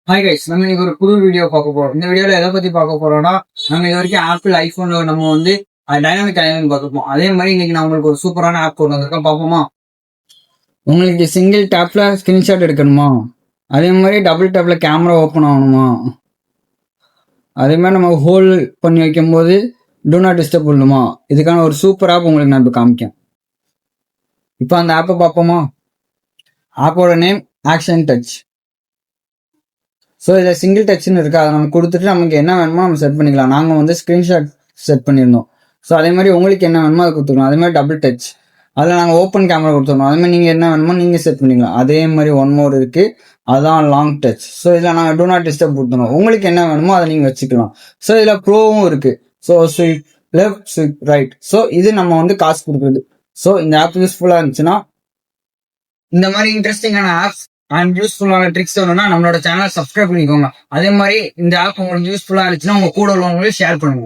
Hi guys, நம்ம இன்னைக்கு ஒரு புது வீடியோ பார்க்க போறோம். இந்த வீடியோல எதை பத்தி பார்க்க போறோம்னா, நம்ம இது வரைக்கும் ஆப்பிள் ஐபோன்ல நம்ம வந்து டைனாமிக் ஐலாண்ட் பார்த்துப்போம். அதே மாதிரி இன்னைக்கு நான் உங்களுக்கு ஒரு சூப்பரான ஆப் கொண்டு வந்திருக்கேன், பார்ப்போமா? உங்களுக்கு சிங்கிள் டேப்ல ஸ்கிரீன்ஷாட் எடுக்கணுமா? அதே மாதிரி டபுள் டேப்ல கேமரா ஓப்பன் ஆகணுமா? அதே மாதிரி நம்ம ஹோல்ட் பண்ணி வைக்கும் போது டூ நாட் டிஸ்டர்ப் பண்ணுமா? இதுக்கான ஒரு சூப்பர் ஆப் உங்களுக்கு நான் இப்போ காமிக்கேன். இப்போ அந்த ஆப்பை பார்ப்போமா? ஆப்போட நேம் ஆக்ஷன் டச். ஸோ இதில் சிங்கிள் டச்னு இருக்குது. அதை நம்ம கொடுத்துட்டு நமக்கு என்ன வேணுமோ நம்ம செட் பண்ணிக்கலாம். நாங்கள் வந்து ஸ்க்ரீன்ஷாட் செட் பண்ணியிருந்தோம். ஸோ அதே மாதிரி உங்களுக்கு என்ன வேணுமோ அதை கொடுத்துருக்கோம். அதே மாதிரி டபுள் டச், அதில் நாங்கள் ஓப்பன் கேமரா கொடுத்துருக்கோம். அதே மாதிரி நீங்கள் என்ன வேணுமோ நீங்கள் செட் பண்ணிக்கலாம். அதே மாதிரி ஒன் மோர் இருக்குது, அதான் லாங் டச். ஸோ இதில் நாங்கள் டூ நாட் டிஸ்டர்ப் கொடுத்துருவோம். உங்களுக்கு என்ன வேணுமோ அதை நீங்கள் வச்சுக்கலாம். ஸோ இதில் ப்ரோவும் இருக்குது. So sweep left, sweep right. So இது நம்ம வந்து காசு கொடுக்குறது. ஸோ இந்த ஆப் யூஸ்ஃபுல்லாக இருந்துச்சுன்னா, இந்த மாதிரி இன்ட்ரெஸ்டிங்கான ஆப்ஸ் அண்ட் யூஸ்ஃபுல்லான ட்ரிக்ஸ் வேணும்னா நம்மளோட சேனலை சப்ஸ்கிரைப் பண்ணிக்கோங்க. அதே மாதிரி இந்த ஆப் உங்களுக்கு யூஸ்ஃபுல்லா இருந்துச்சுன்னா உங்க கூட உள்ளவங்களுக்கு ஷேர் பண்ணுங்க.